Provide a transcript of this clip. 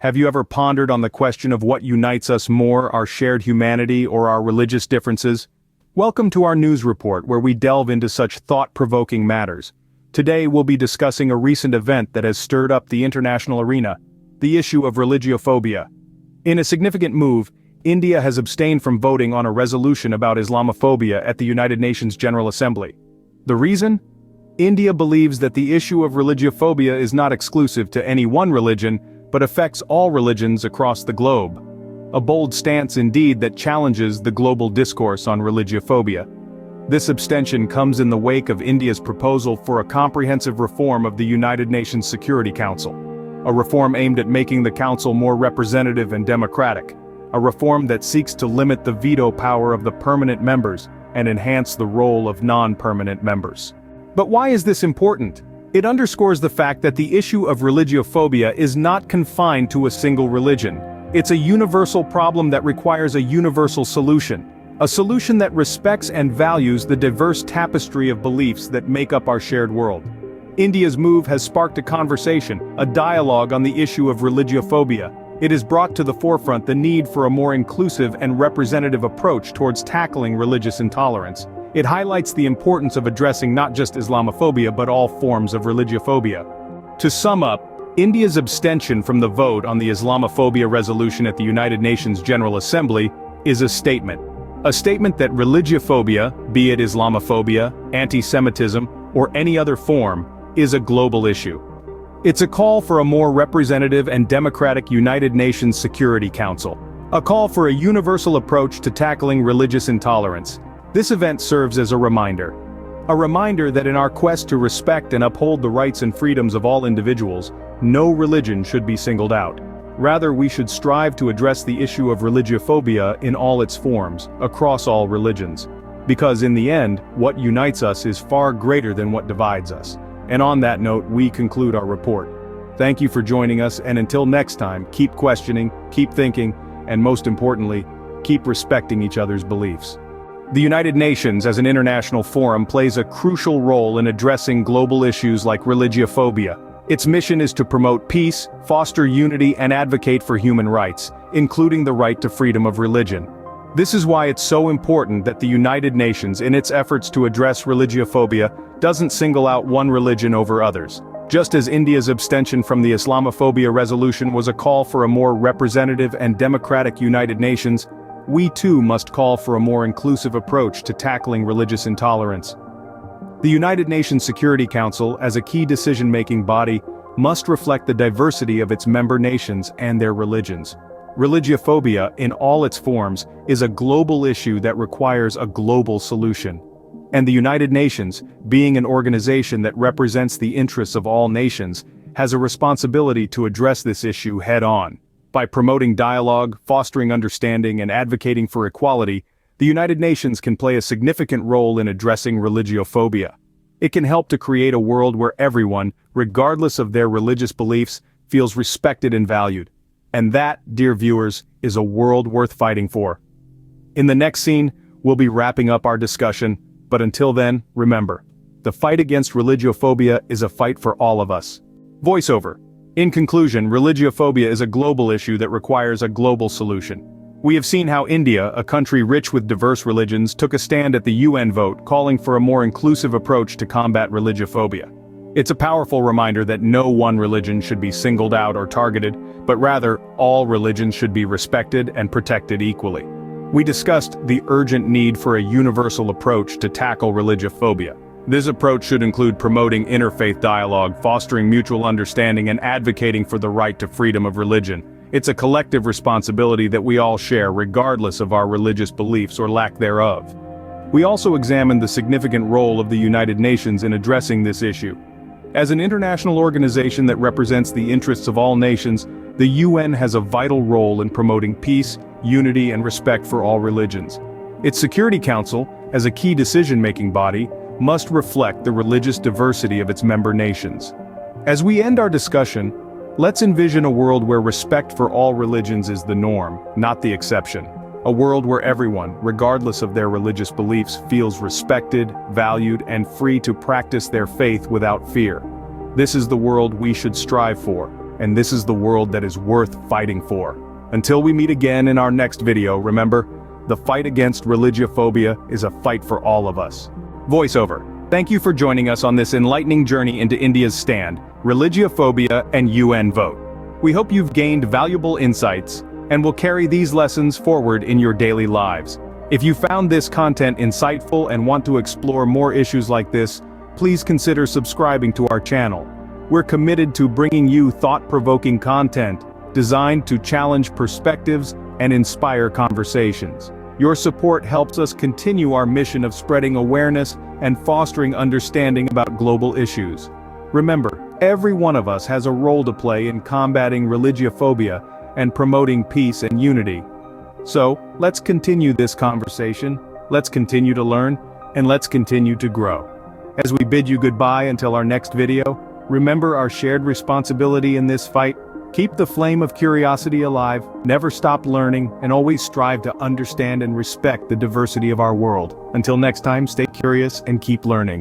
Have you ever pondered on the question of what unites us more, our shared humanity or our religious differences? Welcome to our news report where we delve into such thought-provoking matters. Today we'll be discussing a recent event that has stirred up the international arena, the issue of religiophobia. In a significant move, India has abstained from voting on a resolution about Islamophobia at the United Nations General Assembly. The reason? India believes that the issue of religiophobia is not exclusive to any one religion, but affects all religions across the globe. A bold stance indeed that challenges the global discourse on religiophobia. This abstention comes in the wake of India's proposal for a comprehensive reform of the United Nations Security Council. A reform aimed at making the council more representative and democratic. A reform that seeks to limit the veto power of the permanent members and enhance the role of non-permanent members. But why is this important? It underscores the fact that the issue of religiophobia is not confined to a single religion. It's a universal problem that requires a universal solution. A solution that respects and values the diverse tapestry of beliefs that make up our shared world. India's move has sparked a conversation, a dialogue on the issue of religiophobia. It has brought to the forefront the need for a more inclusive and representative approach towards tackling religious intolerance. It highlights the importance of addressing not just Islamophobia but all forms of religiophobia. To sum up, India's abstention from the vote on the Islamophobia resolution at the United Nations General Assembly is a statement. A statement that religiophobia, be it Islamophobia, anti-Semitism, or any other form, is a global issue. It's a call for a more representative and democratic United Nations Security Council. A call for a universal approach to tackling religious intolerance. This event serves as a reminder. A reminder that in our quest to respect and uphold the rights and freedoms of all individuals, no religion should be singled out. Rather, we should strive to address the issue of religiophobia in all its forms, across all religions. Because in the end, what unites us is far greater than what divides us. And on that note, we conclude our report. Thank you for joining us, and until next time, keep questioning, keep thinking, and most importantly, keep respecting each other's beliefs. The United Nations as an international forum plays a crucial role in addressing global issues like religiophobia. Its mission is to promote peace, foster unity, and advocate for human rights, including the right to freedom of religion. This is why it's so important that the United Nations, in its efforts to address religiophobia, doesn't single out one religion over others. Just as India's abstention from the Islamophobia resolution was a call for a more representative and democratic United Nations, we too must call for a more inclusive approach to tackling religious intolerance. The United Nations Security Council, as a key decision-making body, must reflect the diversity of its member nations and their religions. Religiophobia, in all its forms, is a global issue that requires a global solution. And the United Nations, being an organization that represents the interests of all nations, has a responsibility to address this issue head-on. By promoting dialogue, fostering understanding, and advocating for equality, the United Nations can play a significant role in addressing religiophobia. It can help to create a world where everyone, regardless of their religious beliefs, feels respected and valued. And that, dear viewers, is a world worth fighting for. In the next scene, we'll be wrapping up our discussion, but until then, remember, the fight against religiophobia is a fight for all of us. Voiceover. In conclusion, religiophobia is a global issue that requires a global solution. We have seen how India, a country rich with diverse religions, took a stand at the UN vote calling for a more inclusive approach to combat religiophobia. It's a powerful reminder that no one religion should be singled out or targeted, but rather, all religions should be respected and protected equally. We discussed the urgent need for a universal approach to tackle religiophobia. This approach should include promoting interfaith dialogue, fostering mutual understanding, and advocating for the right to freedom of religion. It's a collective responsibility that we all share regardless of our religious beliefs or lack thereof. We also examined the significant role of the United Nations in addressing this issue. As an international organization that represents the interests of all nations, the UN has a vital role in promoting peace, unity, and respect for all religions. Its Security Council, as a key decision-making body, must reflect the religious diversity of its member nations. As we end our discussion, let's envision a world where respect for all religions is the norm, not the exception. A world where everyone, regardless of their religious beliefs, feels respected, valued, and free to practice their faith without fear. This is the world we should strive for, and this is the world that is worth fighting for. Until we meet again in our next video, remember, the fight against religiophobia is a fight for all of us. Voiceover. Thank you for joining us on this enlightening journey into India's stand, religiophobia and UN vote. We hope you've gained valuable insights, and will carry these lessons forward in your daily lives. If you found this content insightful and want to explore more issues like this, please consider subscribing to our channel. We're committed to bringing you thought-provoking content, designed to challenge perspectives and inspire conversations. Your support helps us continue our mission of spreading awareness and fostering understanding about global issues. Remember, every one of us has a role to play in combating religiophobia and promoting peace and unity. So, let's continue this conversation, let's continue to learn, and let's continue to grow. As we bid you goodbye until our next video, remember our shared responsibility in this fight. Keep the flame of curiosity alive, never stop learning, and always strive to understand and respect the diversity of our world. Until next time, stay curious and keep learning.